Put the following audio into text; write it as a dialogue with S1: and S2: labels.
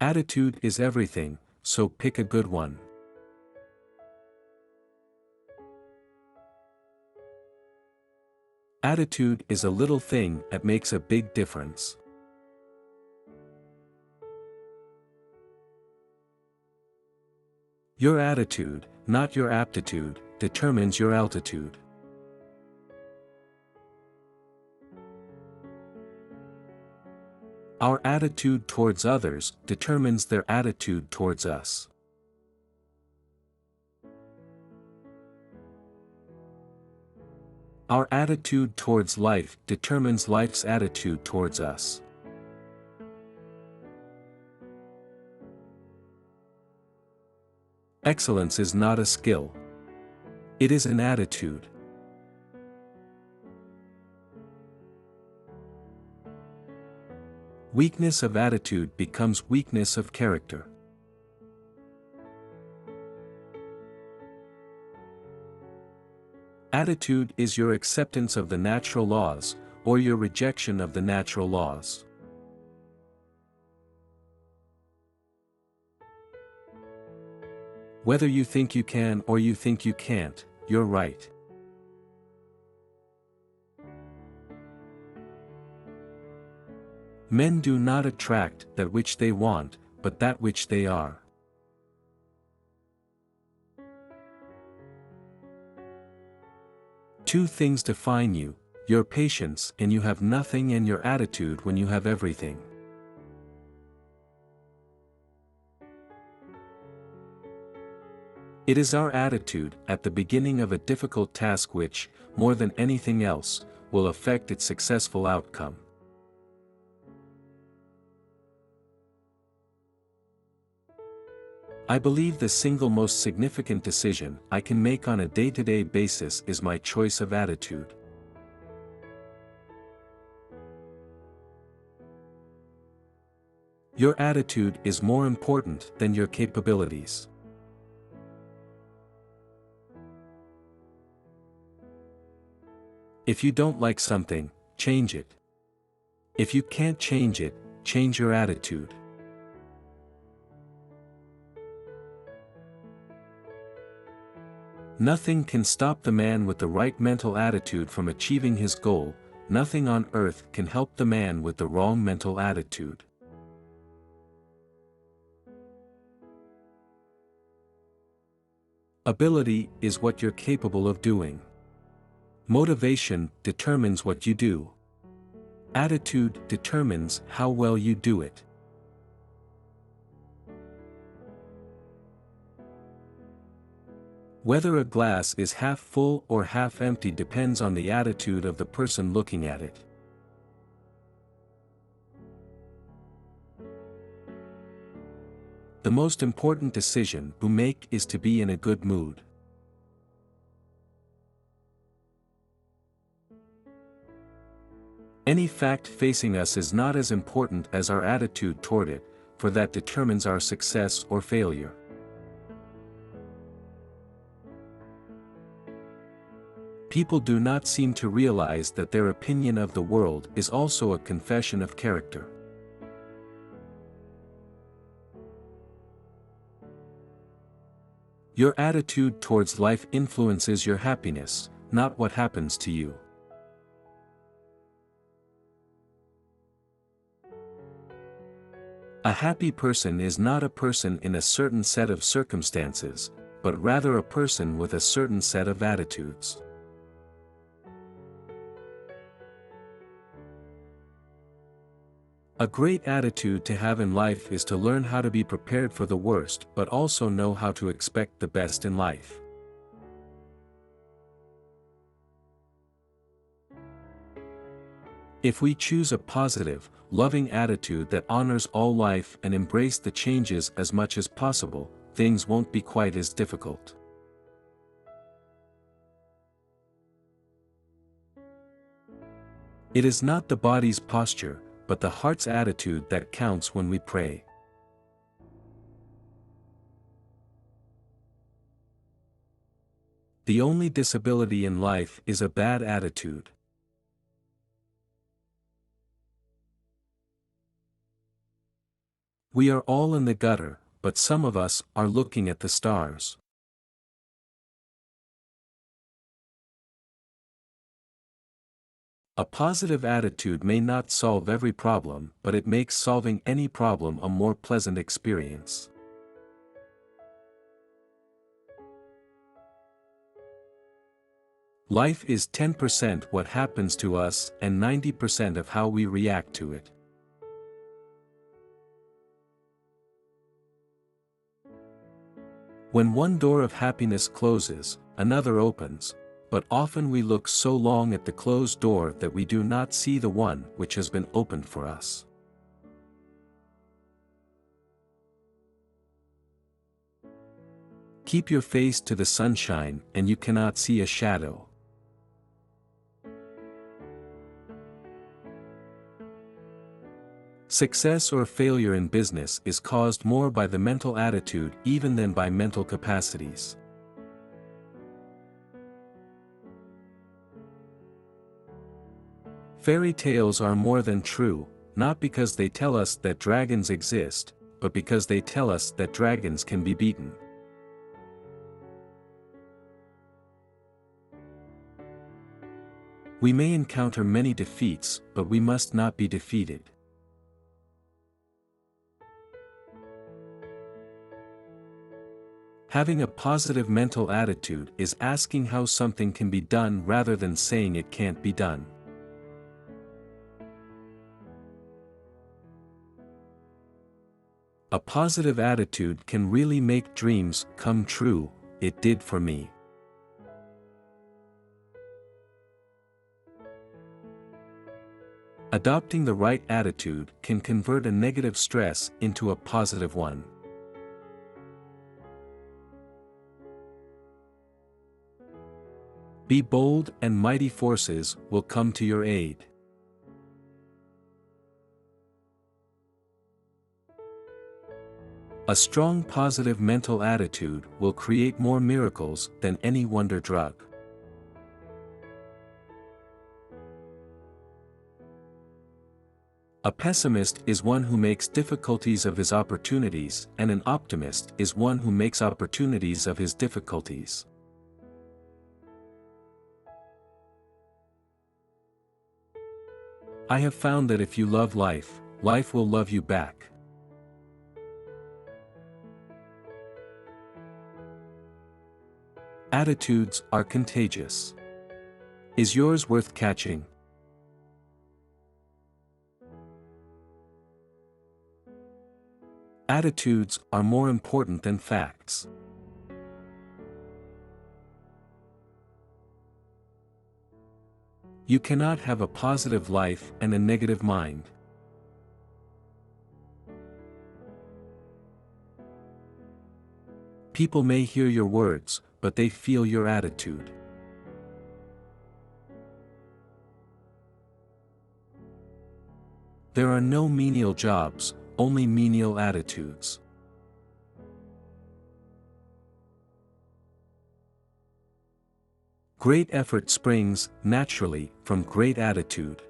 S1: Attitude is everything, so pick a good one. Attitude is a little thing that makes a big difference. Your attitude, not your aptitude, determines your altitude. Our attitude towards others determines their attitude towards us. Our attitude towards life determines life's attitude towards us. Excellence is not a skill. It is an attitude. Weakness of attitude becomes weakness of character. Attitude is your acceptance of the natural laws, or your rejection of the natural laws. Whether you think you can or you think you can't, you're right. Men do not attract that which they want, but that which they are. Two things define you: your patience and you have nothing, and your attitude when you have everything. It is our attitude at the beginning of a difficult task which, more than anything else, will affect its successful outcome. I believe the single most significant decision I can make on a day-to-day basis is my choice of attitude. Your attitude is more important than your capabilities. If you don't like something, change it. If you can't change it, change your attitude. Nothing can stop the man with the right mental attitude from achieving his goal. Nothing on earth can help the man with the wrong mental attitude. Ability is what you're capable of doing. Motivation determines what you do. Attitude determines how well you do it. Whether a glass is half full or half empty depends on the attitude of the person looking at it. The most important decision you make is to be in a good mood. Any fact facing us is not as important as our attitude toward it, for that determines our success or failure. People do not seem to realize that their opinion of the world is also a confession of character. Your attitude towards life influences your happiness, not what happens to you. A happy person is not a person in a certain set of circumstances, but rather a person with a certain set of attitudes. A great attitude to have in life is to learn how to be prepared for the worst but also know how to expect the best in life. If we choose a positive, loving attitude that honors all life and embrace the changes as much as possible, things won't be quite as difficult. It is not the body's posture, but the heart's attitude that counts when we pray. The only disability in life is a bad attitude. We are all in the gutter, but some of us are looking at the stars. A positive attitude may not solve every problem, but it makes solving any problem a more pleasant experience. Life is 10% what happens to us and 90% of how we react to it. When one door of happiness closes, another opens, but often we look so long at the closed door that we do not see the one which has been opened for us. Keep your face to the sunshine and you cannot see a shadow. Success or failure in business is caused more by the mental attitude even than by mental capacities. Fairy tales are more than true, not because they tell us that dragons exist, but because they tell us that dragons can be beaten. We may encounter many defeats, but we must not be defeated. Having a positive mental attitude is asking how something can be done rather than saying it can't be done. A positive attitude can really make dreams come true. It did for me. Adopting the right attitude can convert a negative stress into a positive one. Be bold and mighty forces will come to your aid. A strong positive mental attitude will create more miracles than any wonder drug. A pessimist is one who makes difficulties of his opportunities, and an optimist is one who makes opportunities of his difficulties. I have found that if you love life, life will love you back. Attitudes are contagious. Is yours worth catching? Attitudes are more important than facts. You cannot have a positive life and a negative mind. People may hear your words, but they feel your attitude. There are no menial jobs, only menial attitudes. Great effort springs, naturally, from great attitude.